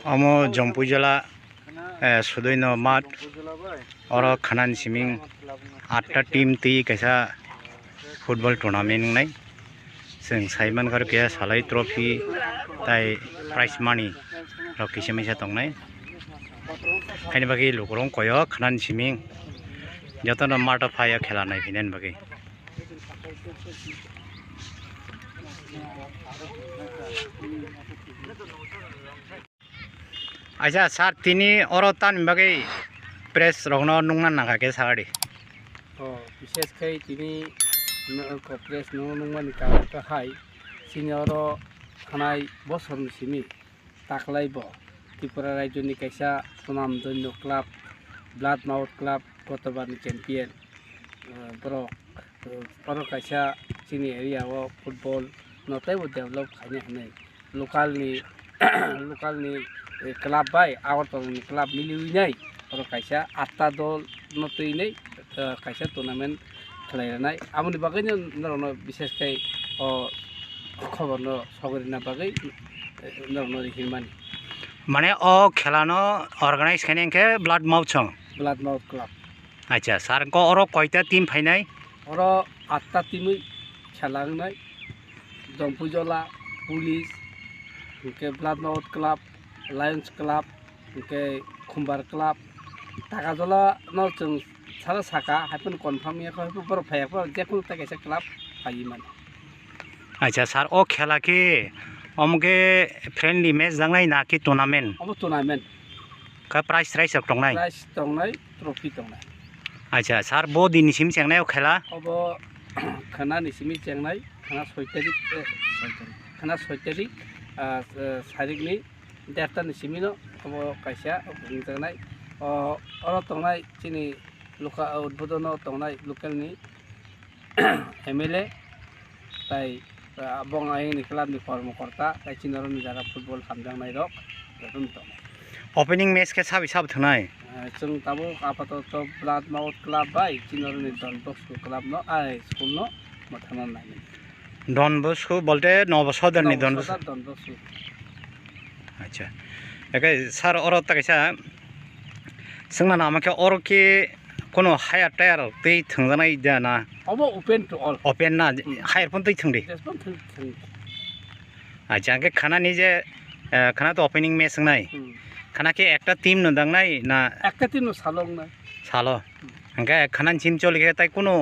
Amo Jompujala Sudoino Mat or Khanan Siming Atta team T Kaisa football tournament nai Sing Simon Garkia Salai trophy Tai prize money Rokishamisa Tongnai Anybody look wrong Koyo Khanan Siming Jotana Marta Fire Kelana Hinan Bagi Aja saat ini orotan bagai press rongno nungan naga ke sagari. Oh, bises kai ini press nungan ka hai senioro kanai boson sini taklai bo Tripura Rajo ni kaisa sunam dono club Blood Mouth Club Kotabar ni champion pro kaisa sini area wo football notai wo develop khane hane local ni club by our club miliwi nai or kaisa atta dol notui nei kaisa tournament khlairanai amoni bagai no bises kai o khobor no sogori na bagai no hirmani Mane o khelano organize khane ke Blood Mouth chong Blood Mouth Club acha sar ko oro koita team phainai oro atta timui khelangnai Jompujola police ke Blood Mouth Club Lions Club ke Khumbar Club Takajola no chung sara saka happen confirm ya ko por phaya por je kun ta kaisa club phayi man acha sar o khela ke omge friendly match jangnai na ki tournament obo tournament ka prize tongnai prize tongnai trophy tongnai acha sar bo din sim chengnai o khela obo khana ni simi chengnai khana 6 tarik khana 6 tarik sarik ni derta ni simino obo kaisa bungjangnai oro tongnai chini loka udbodono tongnai local ni MLA tai abong ai ni club ni kormokorta tai chinoro ni jara football hamjangnai rok dum to opening match ke sabi sab thnai chung tabo apato Blood Mouth Club bai chinoro ni Don Bosco club no ai school no mathanan nai Don Bosco bolte Novosadar ni Don Bosco acha eke sar oro ta kaisa singna na amake oro ke kono higher tier tei thangjanai jana obo open to all open na higher pon tei thangdi acha ke khana ni je khana to opening match ngai khana ke ekta team no dangnai na একটা team সালং না salo angka khanan chim choli ke tai kono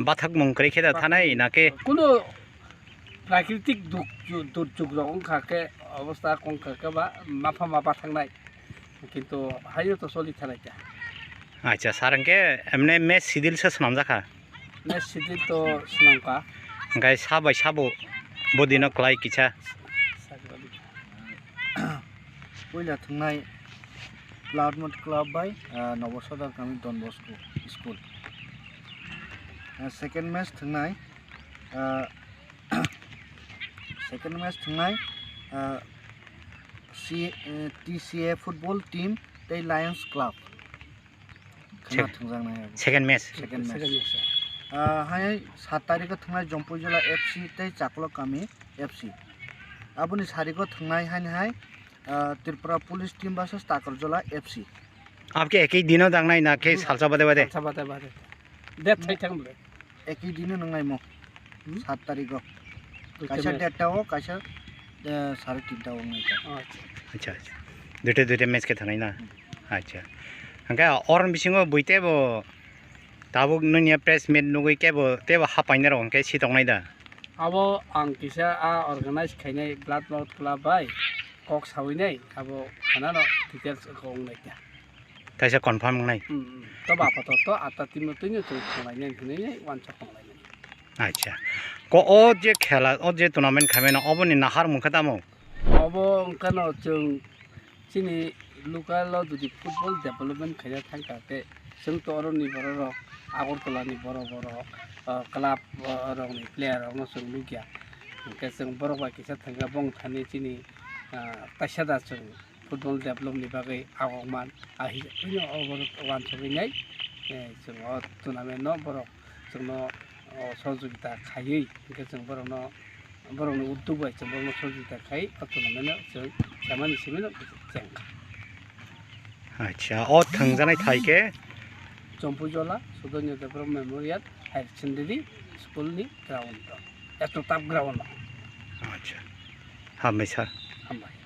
bathak mung kre kheda thanai na ke কোনো প্রাকৃতিক দুর্যোগ রকম খাকে অবস্থা কম খাকে বা মাফা থাকনাই কিন্তু হাইও তো চলি থাকাইটা acha sarangke emne match sidil se snam jaka next সিদিন তো সুনামকা angkai sabai sabo bodino klai kicha Poila thungnai Blood Mouth Club by Novosadar Kami Don Bosco School. Second match thungnai TCA football team Tay Lions Club. second match Hai 7 tarik thungnai Jompujala FC Tay Chaklo Kami FC. Aboni sariko thungnai hai Tripura Police Team versus Takarjola FC. आपके एक ही दिनों दांगनाई ना के salsa बदे बदे बादे date Thai थांबले एक ही दिन नंगाई मो 7 तारिख काशा डेटा हो काशा 3:30 हो नgai अच्छा अच्छा दुटे मैच के थानाई ना अच्छा अंका और बिसिंगो बुइते बो ताबो ननिया प्रेस मेट नुगै के बो तेबो हापाइना रं के सितंगनाय दा abo ang kisa organize khainai Blood Mouth Club bai kok sawinai abo khanano details ko ngai ta ताइसा कन्फर्म नgai to ba pato ata tim tuini to khonai nai khonai wan cha khonai अच्छा को ओ जे खेला ओ जे tournament खामेना अबनि Nahar मुखतामो abo kano chung chini local jodi football development khaina thangka te chung to oro ni boro Agartala ni boro club rong ni player rong chung lugya ke chung boro ba kisa thanga bong thani chini taisada chung football development ni bagai agogman ahi ino over wan choginai chung tournament no boro chung no सहयोगिता खायै के जों बरनो उद्योग bye जों बरनो सहयोगिता खायै tournament जों सामानि सिमिनो जेंखा अच्छा ओ थंजानाय थाइके जम्पुजला Sudhanya Debbarma memorial higher secondary school नि ग्राउंड एट टप ग्राउंड अच्छा हामबाय सार हामबाय